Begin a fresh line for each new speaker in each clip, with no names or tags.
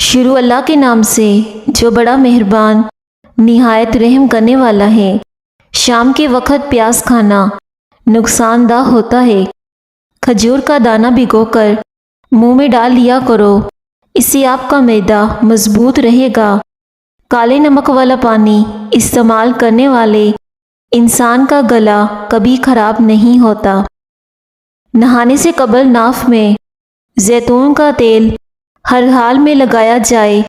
شروع اللہ کے نام سے جو بڑا مہربان نہایت رحم کرنے والا ہے۔ شام کے وقت پیاز کھانا نقصان دہ ہوتا ہے۔ کھجور کا دانہ بھگو کر منہ میں ڈال لیا کرو، اس سے آپ کا معدہ مضبوط رہے گا۔ کالے نمک والا پانی استعمال کرنے والے انسان کا گلا کبھی خراب نہیں ہوتا۔ نہانے سے قبل ناف میں زیتون کا تیل ہر حال میں لگایا جائے،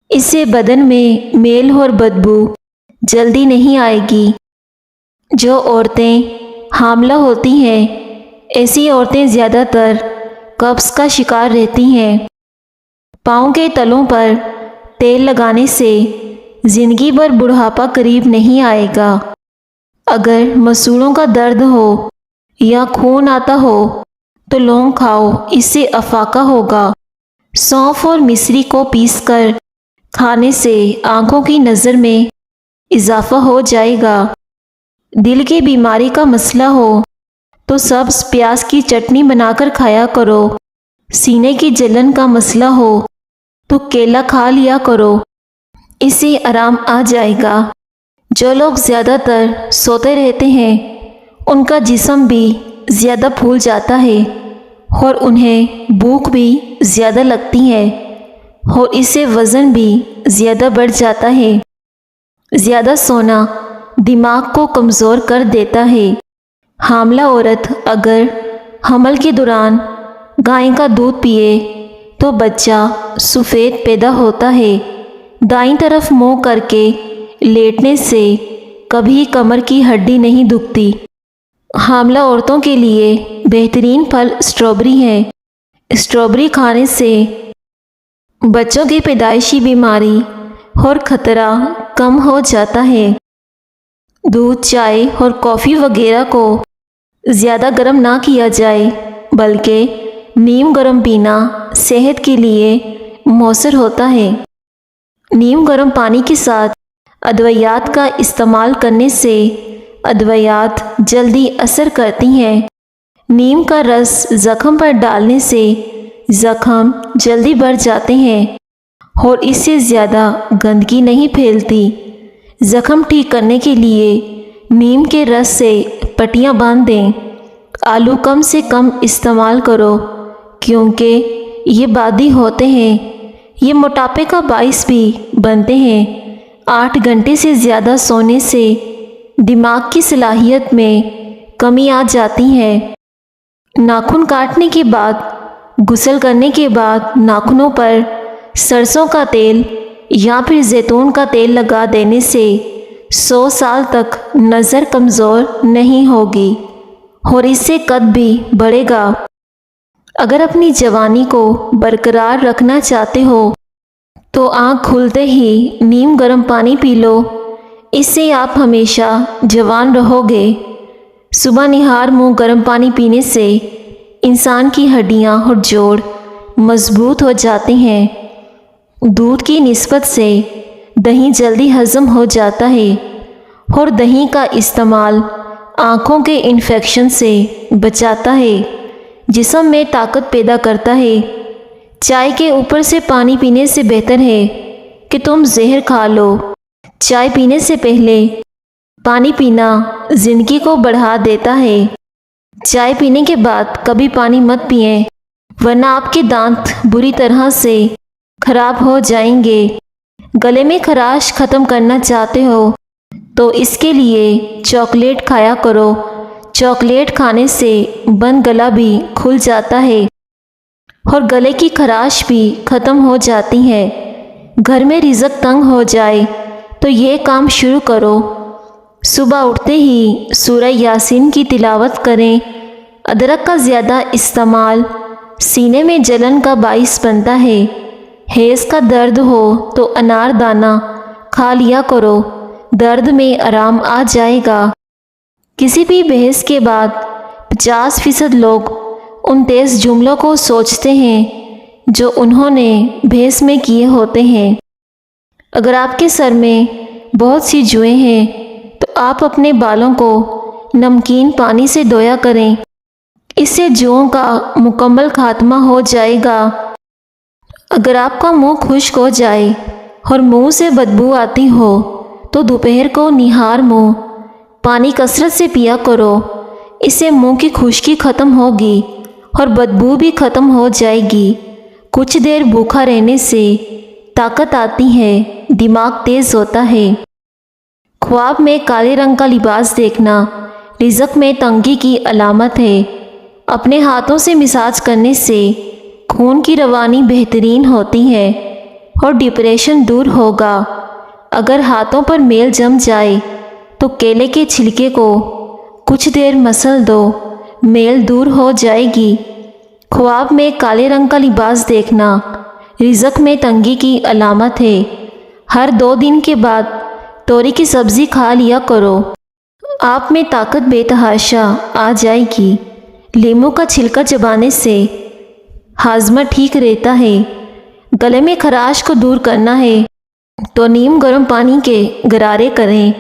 اس سے بدن میں میل اور بدبو جلدی نہیں آئے گی۔ جو عورتیں حاملہ ہوتی ہیں ایسی عورتیں زیادہ تر قبض کا شکار رہتی ہیں۔ پاؤں کے تلوں پر تیل لگانے سے زندگی بھر بڑھاپا قریب نہیں آئے گا۔ اگر مسوڑوں کا درد ہو یا خون آتا ہو تو لونگ کھاؤ، اس سے افاقہ ہوگا۔ سونف اور مصری کو پیس کر کھانے سے آنکھوں کی نظر میں اضافہ ہو جائے گا۔ دل کی بیماری کا مسئلہ ہو تو سبز پیاز کی چٹنی بنا کر کھایا کرو۔ سینے کی جلن کا مسئلہ ہو تو کیلا کھا لیا کرو، اس سے آرام آ جائے گا۔ جو لوگ زیادہ تر سوتے رہتے ہیں ان کا جسم بھی زیادہ پھول جاتا ہے اور انہیں بھوک بھی زیادہ لگتی ہے اور اس سے وزن بھی زیادہ بڑھ جاتا ہے۔ زیادہ سونا دماغ کو کمزور کر دیتا ہے۔ حاملہ عورت اگر حمل کے دوران گائے کا دودھ پیے تو بچہ سفید پیدا ہوتا ہے۔ دائیں طرف منہ کر کے لیٹنے سے کبھی کمر کی ہڈی نہیں دکھتی۔ حاملہ عورتوں کے لیے بہترین پھل اسٹرابیری ہے۔ اسٹرابیری کھانے سے بچوں کی پیدائشی بیماری اور خطرہ کم ہو جاتا ہے۔ دودھ، چائے اور کافی وغیرہ کو زیادہ گرم نہ کیا جائے بلکہ نیم گرم پینا صحت کے لیے مؤثر ہوتا ہے۔ نیم گرم پانی کے ساتھ ادویات کا استعمال کرنے سے ادویات جلدی اثر کرتی ہیں۔ نیم کا رس زخم پر ڈالنے سے زخم جلدی بڑھ جاتے ہیں اور اس سے زیادہ گندگی نہیں پھیلتی۔ زخم ٹھیک کرنے کے لیے نیم کے رس سے پٹیاں باندھ دیں۔ آلو کم سے کم استعمال کرو کیونکہ یہ بادی ہوتے ہیں، یہ موٹاپے کا باعث بھی بنتے ہیں۔ 8 گھنٹے سے زیادہ سونے سے دماغ کی صلاحیت میں کمی آ جاتی ہے۔ ناخن کاٹنے کے بعد غسل کرنے کے بعد ناخنوں پر سرسوں کا تیل یا پھر زیتون کا تیل لگا دینے سے 100 سال تک نظر کمزور نہیں ہوگی اور اس سے قد بھی بڑھے گا۔ اگر اپنی جوانی کو برقرار رکھنا چاہتے ہو تو آنکھ کھلتے ہی نیم گرم پانی پی لو، اس سے آپ ہمیشہ جوان رہو گے۔ صبح نہار منہ گرم پانی پینے سے انسان کی ہڈیاں اور جوڑ مضبوط ہو جاتے ہیں۔ دودھ کی نسبت سے دہی جلدی ہضم ہو جاتا ہے اور دہی کا استعمال آنکھوں کے انفیکشن سے بچاتا ہے، جسم میں طاقت پیدا کرتا ہے۔ چائے کے اوپر سے پانی پینے سے بہتر ہے کہ تم زہر کھا لو۔ چائے پینے سے پہلے پانی پینا زندگی کو بڑھا دیتا ہے۔ چائے پینے کے بعد کبھی پانی مت پئیں ورنہ آپ کے دانت بری طرح سے خراب ہو جائیں گے۔ گلے میں خراش ختم کرنا چاہتے ہو تو اس کے لیے چاکلیٹ کھایا کرو۔ چاکلیٹ کھانے سے بند گلا بھی کھل جاتا ہے اور گلے کی خراش بھی ختم ہو جاتی ہے۔ گھر میں رزق تنگ ہو جائے تو یہ کام شروع کرو۔ صبح اٹھتے ہی سورہ یاسین کی تلاوت کریں۔ ادرک کا زیادہ استعمال سینے میں جلن کا باعث بنتا ہے۔ حیض کا درد ہو تو انار دانہ کھا لیا کرو، درد میں آرام آ جائے گا۔ کسی بھی بحث کے بعد 50% لوگ ان 23 جملوں کو سوچتے ہیں جو انہوں نے بحث میں کیے ہوتے ہیں۔ اگر آپ کے سر میں بہت سی جوئیں ہیں تو آپ اپنے بالوں کو نمکین پانی سے دھویا کریں، اس سے جوؤں کا مکمل خاتمہ ہو جائے گا۔ اگر آپ کا منہ خشک ہو جائے اور منہ سے بدبو آتی ہو تو دوپہر کو نہار منہ پانی کثرت سے پیا کرو۔ اس سے منہ کی خشکی ختم ہوگی اور بدبو بھی ختم ہو جائے گی۔ کچھ دیر بھوکا رہنے سے طاقت آتی ہے، دماغ تیز ہوتا ہے۔ خواب میں کالے رنگ کا لباس دیکھنا رزق میں تنگی کی علامت ہے۔ اپنے ہاتھوں سے مساج کرنے سے خون کی روانی بہترین ہوتی ہے اور ڈپریشن دور ہوگا۔ اگر ہاتھوں پر میل جم جائے تو کیلے کے چھلکے کو کچھ دیر مسل دو، میل دور ہو جائے گی۔ خواب میں کالے رنگ کا لباس دیکھنا رزق میں تنگی کی علامت ہے۔ ہر 2 دن کے بعد توری کی سبزی کھا لیا کرو، آپ میں طاقت بے تحاشا آ جائے گی۔ لیموں کا چھلکا چبانے سے ہاضمہ ٹھیک رہتا ہے۔ گلے میں خراش کو دور کرنا ہے تو نیم گرم پانی کے غرارے کریں۔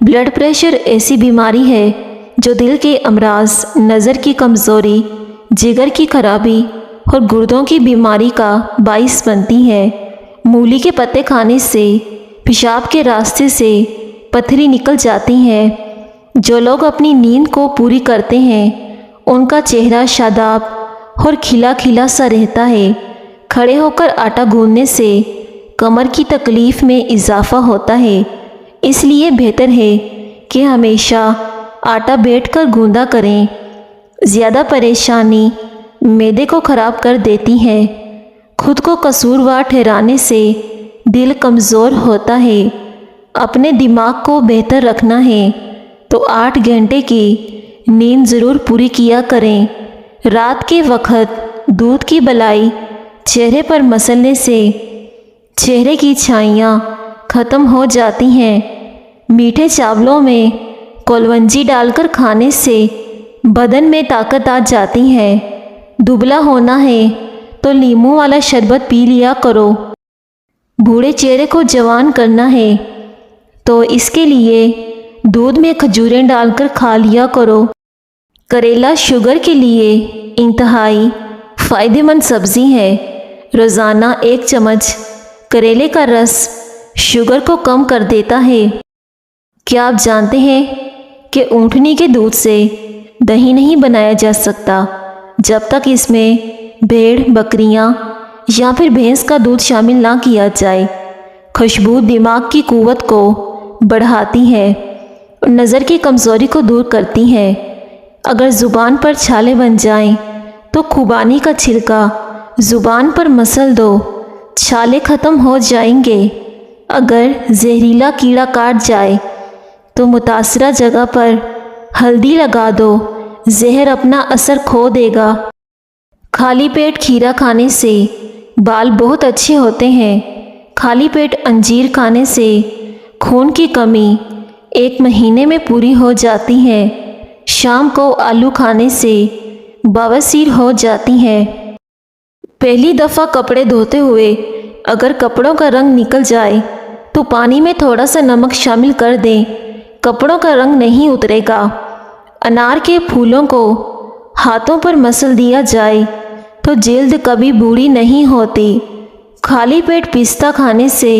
بلڈ پریشر ایسی بیماری ہے جو دل کے امراض، نظر کی کمزوری، جگر کی خرابی اور گردوں کی بیماری کا باعث بنتی ہے۔ مولی کے پتے کھانے سے پیشاب کے راستے سے پتھری نکل جاتی ہے۔ جو لوگ اپنی نیند کو پوری کرتے ہیں ان کا چہرہ شاداب اور کھلا کھلا سا رہتا ہے۔ کھڑے ہو کر آٹا گوندنے سے کمر کی تکلیف میں اضافہ ہوتا ہے، اس لیے بہتر ہے کہ ہمیشہ آٹا بیٹھ کر گوندا کریں۔ زیادہ پریشانی معدے کو خراب کر دیتی ہے۔ خود کو قصوروار ٹھہرانے سے دل کمزور ہوتا ہے۔ اپنے دماغ کو بہتر رکھنا ہے تو 8 گھنٹے کی نیند ضرور پوری کیا کریں۔ رات کے وقت دودھ کی بلائی چہرے پر مسلنے سے چہرے کی چھائیاں ختم ہو جاتی ہیں۔ میٹھے چاولوں میں کولونجی ڈال کر کھانے سے بدن میں طاقت آ جاتی ہے۔ دبلا ہونا ہے تو لیموں والا شربت پی لیا کرو۔ بوڑھے چہرے کو جوان کرنا ہے تو اس کے لیے دودھ میں کھجوریں ڈال کر کھا لیا کرو۔ کریلا شوگر کے لیے انتہائی فائدہ مند سبزی ہے۔ روزانہ 1 چمچ کریلے کا رس شوگر کو کم کر دیتا ہے۔ کیا آپ جانتے ہیں کہ اونٹنی کے دودھ سے دہی نہیں بنایا جا سکتا جب تک اس میں بھیڑ، بکریاں یا پھر بھینس کا دودھ شامل نہ کیا جائے۔ خوشبو دماغ کی قوت کو بڑھاتی ہے اور نظر کی کمزوری کو دور کرتی ہے۔ اگر زبان پر چھالے بن جائیں تو خوبانی کا چھلکا زبان پر مسل دو، چھالے ختم ہو جائیں گے۔ اگر زہریلا کیڑا کاٹ جائے تو متاثرہ جگہ پر ہلدی لگا دو، زہر اپنا اثر کھو دے گا۔ خالی پیٹ کھیرا کھانے سے بال بہت اچھے ہوتے ہیں۔ خالی پیٹ انجیر کھانے سے خون کی کمی 1 مہینے میں پوری ہو جاتی ہے۔ شام کو آلو کھانے سے بواسیر ہو جاتی ہے۔ پہلی دفعہ کپڑے دھوتے ہوئے اگر کپڑوں کا رنگ نکل جائے تو پانی میں تھوڑا سا نمک شامل کر دیں، کپڑوں کا رنگ نہیں اترے گا۔ انار کے پھولوں کو ہاتھوں پر مسل دیا جائے تو جلد کبھی بوڑھی نہیں ہوتی۔ خالی پیٹ پستہ کھانے سے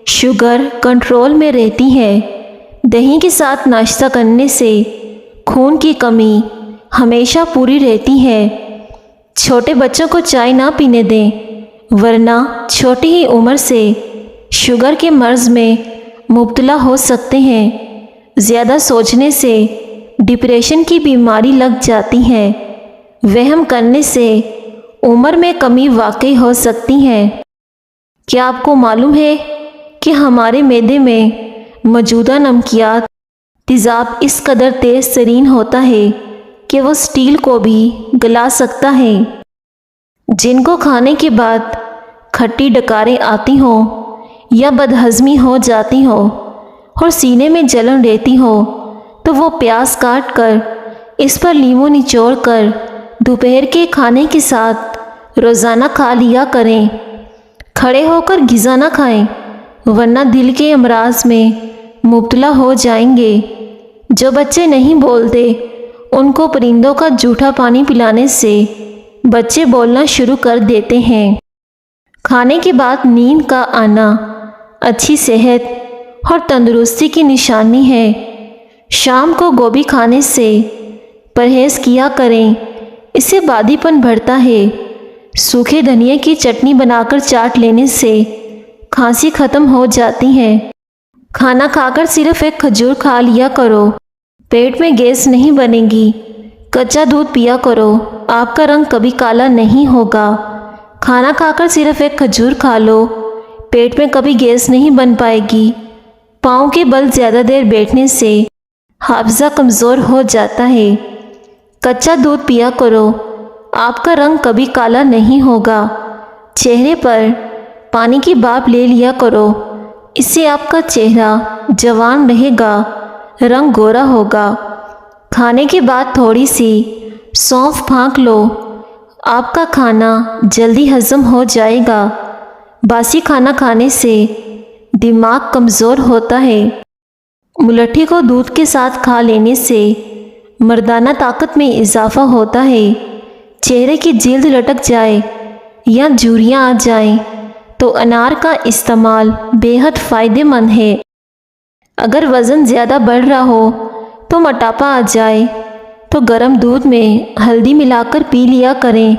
شوگر کنٹرول میں رہتی ہے۔ دہی کے ساتھ ناشتہ کرنے سے خون کی کمی ہمیشہ پوری رہتی ہے۔ چھوٹے بچوں کو چائے نہ پینے دیں ورنہ چھوٹی ہی عمر سے شوگر کے مرض میں مبتلا ہو سکتے ہیں۔ زیادہ سوچنے سے ڈپریشن کی بیماری لگ جاتی ہے۔ وہم کرنے سے عمر میں کمی واقع ہو سکتی ہے۔ کیا آپ کو معلوم ہے کہ ہمارے معدے میں موجودہ نمکیات تیزاب اس قدر تیز ترین ہوتا ہے کہ وہ سٹیل کو بھی گلا سکتا ہے؟ جن کو کھانے کے بعد کھٹی ڈکاریں آتی ہوں یا بدہضمی ہو جاتی ہو اور سینے میں جلن رہتی ہو تو وہ پیاز کاٹ کر اس پر لیموں نچوڑ کر دوپہر کے کھانے کے ساتھ روزانہ کھا لیا کریں۔ کھڑے ہو کر غذا نہ کھائیں ورنہ دل کے امراض میں مبتلا ہو جائیں گے۔ جو بچے نہیں بولتے ان کو پرندوں کا جھوٹا پانی پلانے سے بچے بولنا شروع کر دیتے ہیں۔ کھانے کے بعد نیند کا آنا اچھی صحت اور تندرستی کی نشانی ہے۔ شام کو گوبھی کھانے سے پرہیز کیا کریں، اس سے بادی پن بڑھتا ہے۔ سوکھے دھنیا کی چٹنی بنا کر چاٹ لینے سے کھانسی ختم ہو جاتی ہے۔ کھانا کھا کر صرف ایک کھجور کھا لیا کرو، پیٹ میں گیس نہیں بنے گی۔ کچا دودھ پیا کرو، آپ کا رنگ کبھی کالا نہیں ہوگا۔ کھانا کھا کر صرف ایک کھجور کھا لو، پیٹ میں کبھی گیس نہیں بن پائے گی۔ پاؤں کے بل زیادہ دیر بیٹھنے سے حافظہ کمزور ہو جاتا ہے۔ کچا دودھ پیا کرو، آپ کا رنگ کبھی کالا نہیں ہوگا۔ چہرے پر پانی کی بھاپ لے لیا کرو، اس سے آپ کا چہرہ جوان رہے گا، رنگ گورا ہوگا۔ کھانے کے بعد تھوڑی سی سونف پھونک لو، آپ کا کھانا جلدی ہضم ہو جائے گا۔ باسی کھانا کھانے سے دماغ کمزور ہوتا ہے۔ ملٹھی کو دودھ کے ساتھ کھا لینے سے مردانہ طاقت میں اضافہ ہوتا ہے۔ چہرے کی جلد لٹک جائے یا جھریاں آ جائیں تو انار کا استعمال بے حد فائدہ مند ہے۔ اگر وزن زیادہ بڑھ رہا ہو تو موٹاپا آ جائے تو گرم دودھ میں ہلدی ملا کر پی لیا کریں۔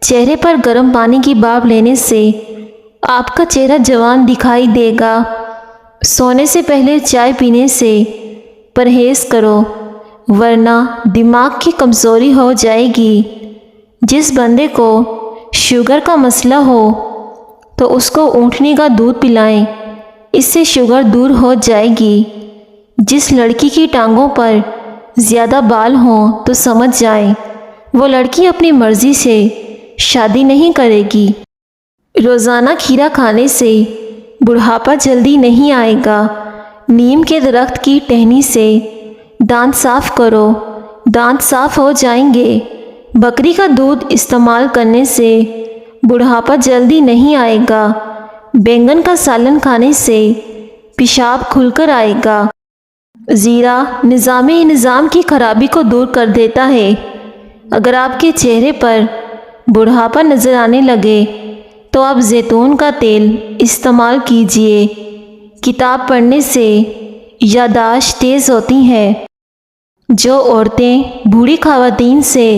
چہرے پر گرم پانی کی بھاپ لینے سے آپ کا چہرہ جوان دکھائی دے گا۔ سونے سے پہلے چائے پینے سے پرہیز کرو، ورنہ دماغ کی کمزوری ہو جائے گی۔ جس بندے کو شوگر کا مسئلہ ہو تو اس کو اونٹنی کا دودھ پلائیں، اس سے شوگر دور ہو جائے گی۔ جس لڑکی کی ٹانگوں پر زیادہ بال ہوں تو سمجھ جائیں وہ لڑکی اپنی مرضی سے شادی نہیں کرے گی۔ روزانہ کھیرا کھانے سے بڑھاپا جلدی نہیں آئے گا۔ نیم کے درخت کی ٹہنی سے دانت صاف کرو، دانت صاف ہو جائیں گے۔ بکری کا دودھ استعمال کرنے سے بڑھاپا جلدی نہیں آئے گا۔ بینگن کا سالن کھانے سے پیشاب کھل کر آئے گا۔ زیرہ نظام کی خرابی کو دور کر دیتا ہے۔ اگر آپ کے چہرے پر بڑھاپا نظر آنے لگے تو آپ زیتون کا تیل استعمال کیجئے۔ کتاب پڑھنے سے یادداشت تیز ہوتی ہے۔ جو عورتیں بوڑھی خواتین سے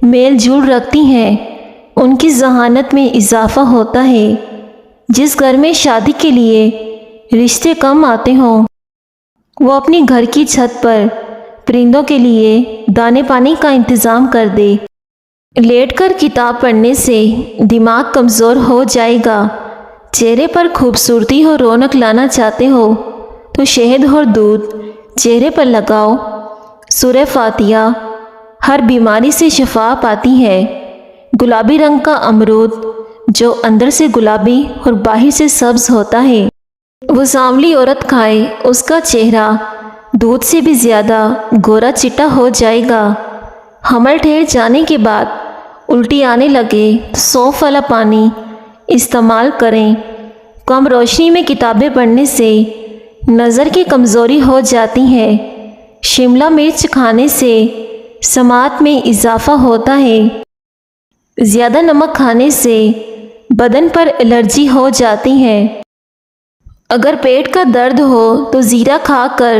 میل جول رکھتی ہیں ان کی ذہانت میں اضافہ ہوتا ہے۔ جس گھر میں شادی کے لیے رشتے کم آتے ہوں وہ اپنی گھر کی چھت پر پرندوں کے لیے دانے پانی کا انتظام کر دے۔ لیٹ کر کتاب پڑھنے سے دماغ کمزور ہو جائے گا۔ چہرے پر خوبصورتی اور رونق لانا چاہتے ہو تو شہد اور دودھ چہرے پر لگاؤ۔ سورہ فاتحہ ہر بیماری سے شفا پاتی ہے۔ گلابی رنگ کا امرود جو اندر سے گلابی اور باہر سے سبز ہوتا ہے وہ سانولی عورت کھائے، اس کا چہرہ دودھ سے بھی زیادہ گورا چٹا ہو جائے گا۔ حمل ٹھہر جانے کے بعد الٹی آنے لگے تو سونف والا پانی استعمال کریں۔ کم روشنی میں کتابیں پڑھنے سے نظر کی کمزوری ہو جاتی ہے۔ شملہ مرچ کھانے سے سماعت میں اضافہ ہوتا ہے۔ زیادہ نمک کھانے سے بدن پر الرجی ہو جاتی ہے۔ اگر پیٹ کا درد ہو تو زیرہ کھا کر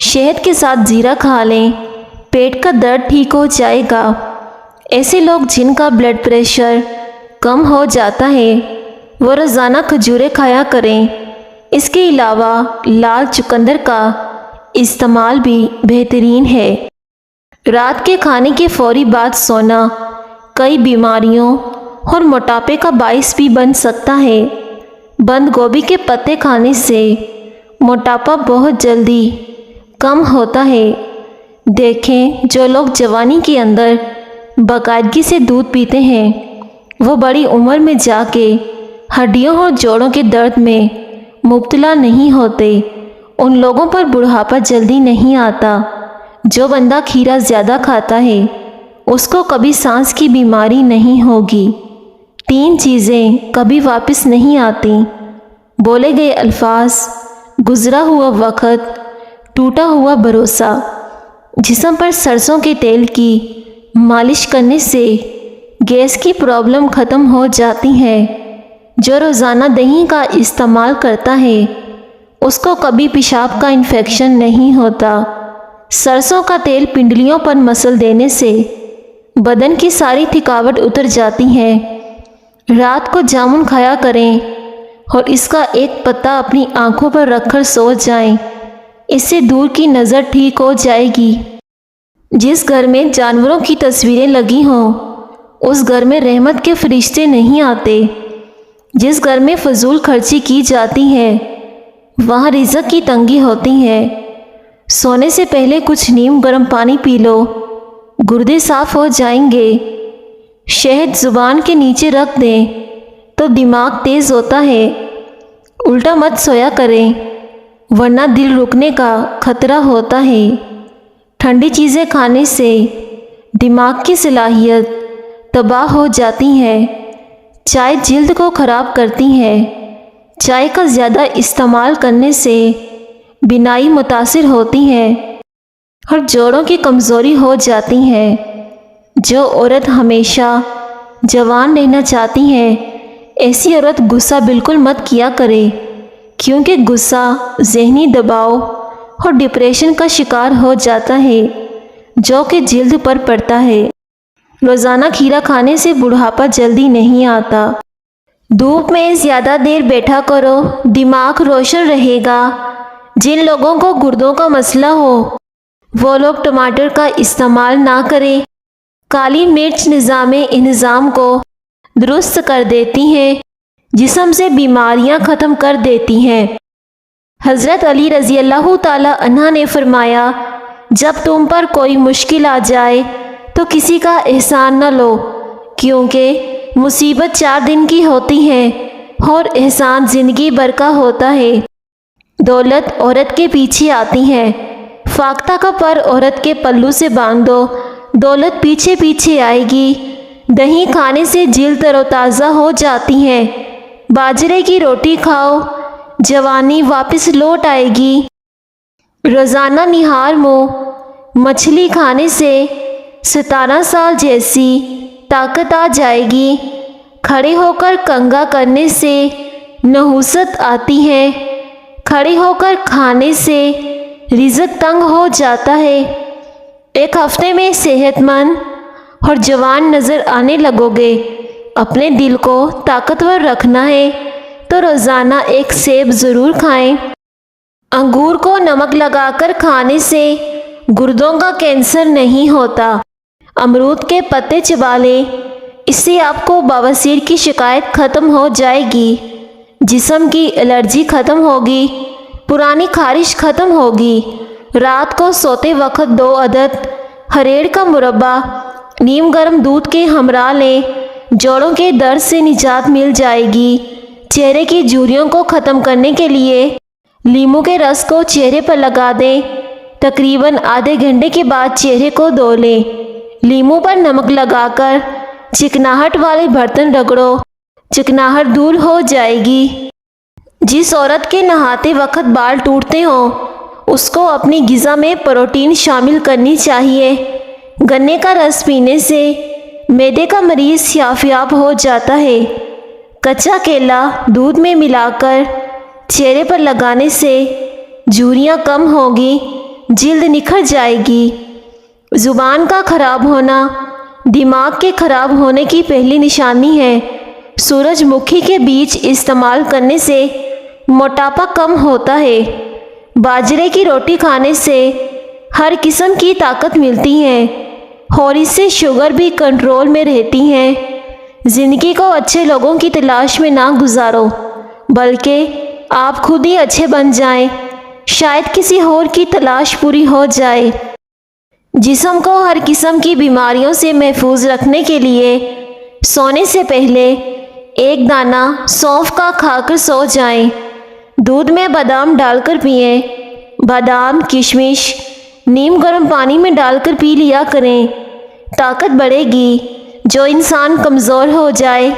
شہد کے ساتھ زیرہ کھا لیں، پیٹ کا درد ٹھیک ہو جائے گا۔ ایسے لوگ جن کا بلڈ پریشر کم ہو جاتا ہے وہ روزانہ کھجوریں کھایا کریں۔ اس کے علاوہ لال چقندر کا استعمال بھی بہترین ہے۔ رات کے کھانے کے فوری بعد سونا کئی بیماریوں اور موٹاپے کا باعث بھی بن سکتا ہے۔ بند گوبھی کے پتے کھانے سے موٹاپا بہت جلدی کم ہوتا ہے۔ دیکھیں جو لوگ جوانی کے اندر باقاعدگی سے دودھ پیتے ہیں وہ بڑی عمر میں جا کے ہڈیوں اور جوڑوں کے درد میں مبتلا نہیں ہوتے۔ ان لوگوں پر بڑھاپا جلدی نہیں آتا۔ جو بندہ کھیرا زیادہ کھاتا ہے اس کو کبھی سانس کی بیماری نہیں ہوگی۔ 3 چیزیں کبھی واپس نہیں آتی: بولے گئے الفاظ، گزرا ہوا وقت، ٹوٹا ہوا بھروسہ۔ جسم پر سرسوں کے تیل کی مالش کرنے سے گیس کی پرابلم ختم ہو جاتی ہے۔ جو روزانہ دہی کا استعمال کرتا ہے اس کو کبھی پیشاب کا انفیکشن نہیں ہوتا۔ سرسوں کا تیل پنڈلیوں پر مسل دینے سے بدن کی ساری تھکاوٹ اتر جاتی ہے۔ رات کو جامن کھایا کریں اور اس کا ایک پتا اپنی آنکھوں پر رکھ کر سو جائیں، اس سے دور کی نظر ٹھیک ہو جائے گی۔ جس گھر میں جانوروں کی تصویریں لگی ہوں اس گھر میں رحمت کے فرشتے نہیں آتے۔ جس گھر میں فضول خرچی کی جاتی ہے وہاں رزق کی تنگی ہوتی ہے۔ سونے سے پہلے کچھ نیم گرم پانی پی لو، گردے صاف ہو جائیں گے۔ شہد زبان کے نیچے رکھ دیں تو دماغ تیز ہوتا ہے۔ الٹا مت سویا کریں ورنہ دل رکنے کا خطرہ ہوتا ہے۔ ٹھنڈی چیزیں کھانے سے دماغ کی صلاحیت تباہ ہو جاتی ہے۔ چائے جلد کو خراب کرتی ہے۔ چائے کا زیادہ استعمال کرنے سے بینائی متاثر ہوتی ہے اور جوڑوں کی کمزوری ہو جاتی ہے۔ جو عورت ہمیشہ جوان رہنا چاہتی ہے ایسی عورت غصہ بالکل مت کیا کرے، کیونکہ غصہ ذہنی دباؤ اور ڈپریشن کا شکار ہو جاتا ہے جو کہ جلد پر پڑتا ہے۔ روزانہ کھیرا کھانے سے بڑھاپا جلدی نہیں آتا۔ دھوپ میں زیادہ دیر بیٹھا کرو، دماغ روشن رہے گا۔ جن لوگوں کو گردوں کا مسئلہ ہو وہ لوگ ٹماٹر کا استعمال نہ کریں۔ کالی مرچ نظام انہضام کو درست کر دیتی ہے، جسم سے بیماریاں ختم کر دیتی ہیں۔ حضرت علی رضی اللہ تعالی عنہ نے فرمایا، جب تم پر کوئی مشکل آ جائے تو کسی کا احسان نہ لو، کیونکہ مصیبت 4 دن کی ہوتی ہے اور احسان زندگی بھر کا ہوتا ہے۔ دولت عورت کے پیچھے آتی ہے، فاختہ کا پر عورت کے پلو سے باندھ دو، دولت پیچھے پیچھے آئے گی۔ دہی کھانے سے جلد تر و تازہ ہو جاتی ہے۔ باجرے کی روٹی کھاؤ، جوانی واپس لوٹ آئے گی۔ روزانہ نہار منہ مچھلی کھانے سے 17 سال جیسی طاقت آ جائے گی۔ کھڑے ہو کر کنگھا کرنے سے نحوست آتی ہے۔ کھڑے ہو کر کھانے سے رزق تنگ ہو جاتا ہے۔ ایک ہفتے میں صحت مند اور جوان نظر آنے لگو گے۔ اپنے دل کو طاقتور رکھنا ہے تو روزانہ ایک سیب ضرور کھائیں۔ انگور کو نمک لگا کر کھانے سے گردوں کا کینسر نہیں ہوتا۔ امرود کے پتے چبا لیں، اس سے آپ کو بواسیر کی شکایت ختم ہو جائے گی، جسم کی الرجی ختم ہوگی، پرانی خارش ختم ہوگی۔ رات کو سوتے وقت 2 عدد ہریڑ کا مربع نیم گرم دودھ کے ہمراہ لیں، جوڑوں کے درد سے نجات مل جائے گی۔ چہرے کی جھریوں کو ختم کرنے کے لیے لیموں کے رس کو چہرے پر لگا دیں، تقریباً آدھے گھنٹے کے بعد چہرے کو دھو لیں۔ لیموں پر نمک لگا کر چکناہٹ والے برتن رگڑو، چکناہٹ دور ہو جائے گی۔ جس عورت کے نہاتے وقت بال ٹوٹتے ہوں اس کو اپنی غذا میں پروٹین شامل کرنی چاہیے۔ گنے کا رس پینے سے معدے کا مریض یافیاب ہو جاتا ہے۔ کچا کیلا دودھ میں ملا کر چہرے پر لگانے سے جھریاں کم ہوگی، جلد نکھر جائے گی۔ زبان کا خراب ہونا دماغ کے خراب ہونے کی پہلی نشانی ہے۔ سورج مکھی کے بیج استعمال کرنے سے موٹاپا کم ہوتا ہے۔ باجرے کی روٹی کھانے سے ہر قسم کی طاقت ملتی ہے اور اس سے شوگر بھی کنٹرول میں رہتی ہے۔ زندگی کو اچھے لوگوں کی تلاش میں نہ گزارو، بلکہ آپ خود ہی اچھے بن جائیں، شاید کسی اور کی تلاش پوری ہو جائے۔ جسم کو ہر قسم کی بیماریوں سے محفوظ رکھنے کے لیے سونے سے پہلے 1 دانہ سونف کا کھا کر سو جائیں۔ دودھ میں بادام ڈال کر پئیں۔ بادام، کشمش نیم گرم پانی میں ڈال کر پی لیا کریں، طاقت بڑھے گی۔ جو انسان کمزور ہو جائے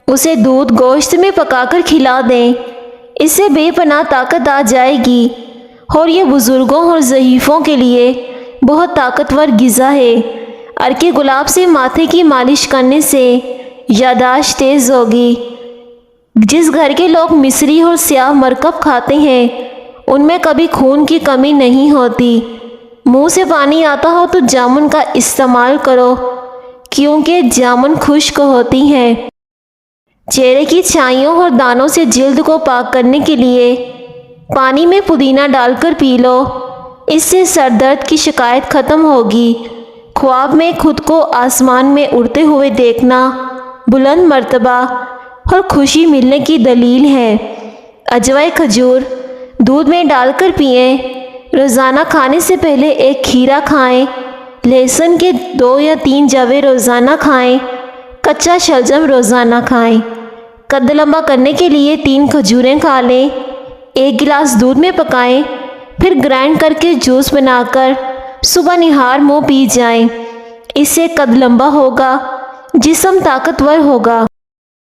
اسے دودھ گوشت میں پکا کر کھلا دیں، اس سے بے پناہ طاقت آ جائے گی، اور یہ بزرگوں اور ضعیفوں کے لیے بہت طاقتور غذا ہے۔ عرق گلاب سے ماتھے کی مالش کرنے سے یادداشت تیز ہوگی۔ جس گھر کے لوگ مصری اور سیاہ مرکب کھاتے ہیں ان میں کبھی خون کی کمی نہیں ہوتی۔ منہ سے پانی آتا ہو تو جامن کا استعمال کرو کیونکہ جامن خشک ہوتی ہیں۔ چہرے کی چھائیوں اور دانوں سے جلد کو پاک کرنے کے لیے پانی میں پودینہ ڈال کر پی لو، اس سے سر درد کی شکایت ختم ہوگی۔ خواب میں خود کو آسمان میں اڑتے ہوئے دیکھنا بلند مرتبہ اور خوشی ملنے کی دلیل ہے۔ اجوائے کھجور دودھ میں ڈال کر پئیں۔ روزانہ کھانے سے پہلے ایک کھیرا کھائیں۔ لہسن کے 2 یا 3 جوے روزانہ کھائیں۔ کچا شلجم روزانہ کھائیں۔ قد لمبا کرنے کے لیے 3 کھجوریں کھا لیں۔ 1 گلاس دودھ میں پکائیں، پھر گرائنڈ کر کے جوس بنا کر صبح نہار منہ پی جائیں۔ اس سے قد لمبا ہوگا، جسم طاقتور ہوگا۔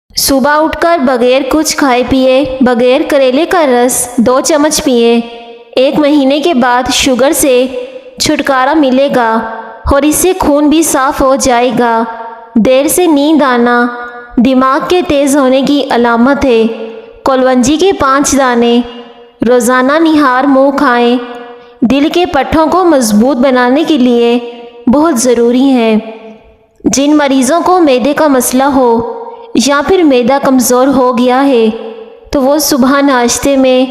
صبح اٹھ کر بغیر کچھ کھائے پیے بغیر کریلے کا رس 2 چمچ پئیں۔ 1 مہینے کے بعد شوگر سے چھٹکارا ملے گا اور اس سے خون بھی صاف ہو جائے گا۔ دیر سے نیند آنا دماغ کے تیز ہونے کی علامت ہے۔ کلونجی کے 5 دانے روزانہ نہار منہ کھائیں۔ دل کے پٹھوں کو مضبوط بنانے کے لیے بہت ضروری ہیں۔ جن مریضوں کو معدے کا مسئلہ ہو یا پھر معدہ کمزور ہو گیا ہے تو وہ صبح ناشتے میں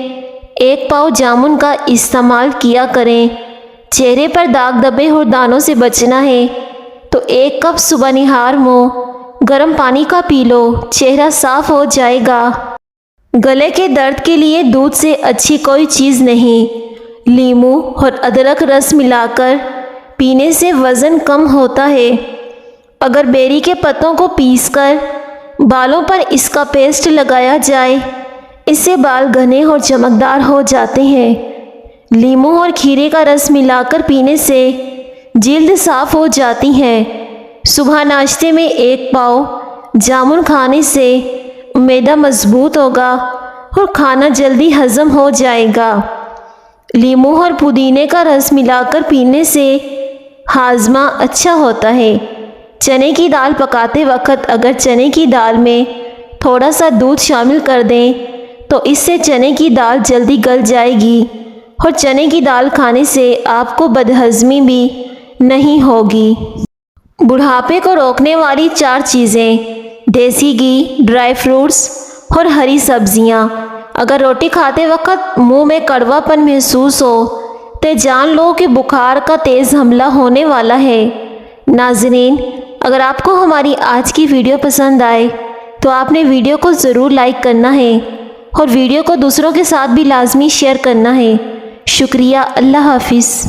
1 پاؤ جامن کا استعمال کیا کریں۔ چہرے پر داغ دھبے اور دانوں سے بچنا ہے تو 1 کپ صبح نہار منہ گرم پانی کا پی لو، چہرہ صاف ہو جائے گا۔ گلے کے درد کے لیے دودھ سے اچھی کوئی چیز نہیں۔ لیموں اور ادرک رس ملا کر پینے سے وزن کم ہوتا ہے۔ اگر بیری کے پتوں کو پیس کر بالوں پر اس کا پیسٹ لگایا جائے، اس سے بال گھنے اور چمکدار ہو جاتے ہیں۔ لیموں اور کھیرے کا رس ملا کر پینے سے جلد صاف ہو جاتی ہے۔ صبح ناشتے میں 1 پاؤ جامن کھانے سے معدہ مضبوط ہوگا اور کھانا جلدی ہضم ہو جائے گا۔ لیموں اور پودینے کا رس ملا کر پینے سے ہاضمہ اچھا ہوتا ہے۔ چنے کی دال پکاتے وقت اگر چنے کی دال میں تھوڑا سا دودھ شامل کر دیں تو اس سے چنے کی دال جلدی گل جائے گی اور چنے کی دال کھانے سے آپ کو بدہضمی بھی نہیں ہوگی۔ بڑھاپے کو روکنے والی 4 چیزیں: دیسی گھی، ڈرائی فروٹس اور ہری سبزیاں۔ اگر روٹی کھاتے وقت منہ میں کڑوا پن محسوس ہو تو جان لو کہ بخار کا تیز حملہ ہونے والا ہے۔ ناظرین، اگر آپ کو ہماری آج کی ویڈیو پسند آئے تو آپ نے ویڈیو کو ضرور لائک کرنا ہے اور ویڈیو کو دوسروں کے ساتھ بھی لازمی شیئر کرنا ہے۔ شکریہ۔ اللہ حافظ۔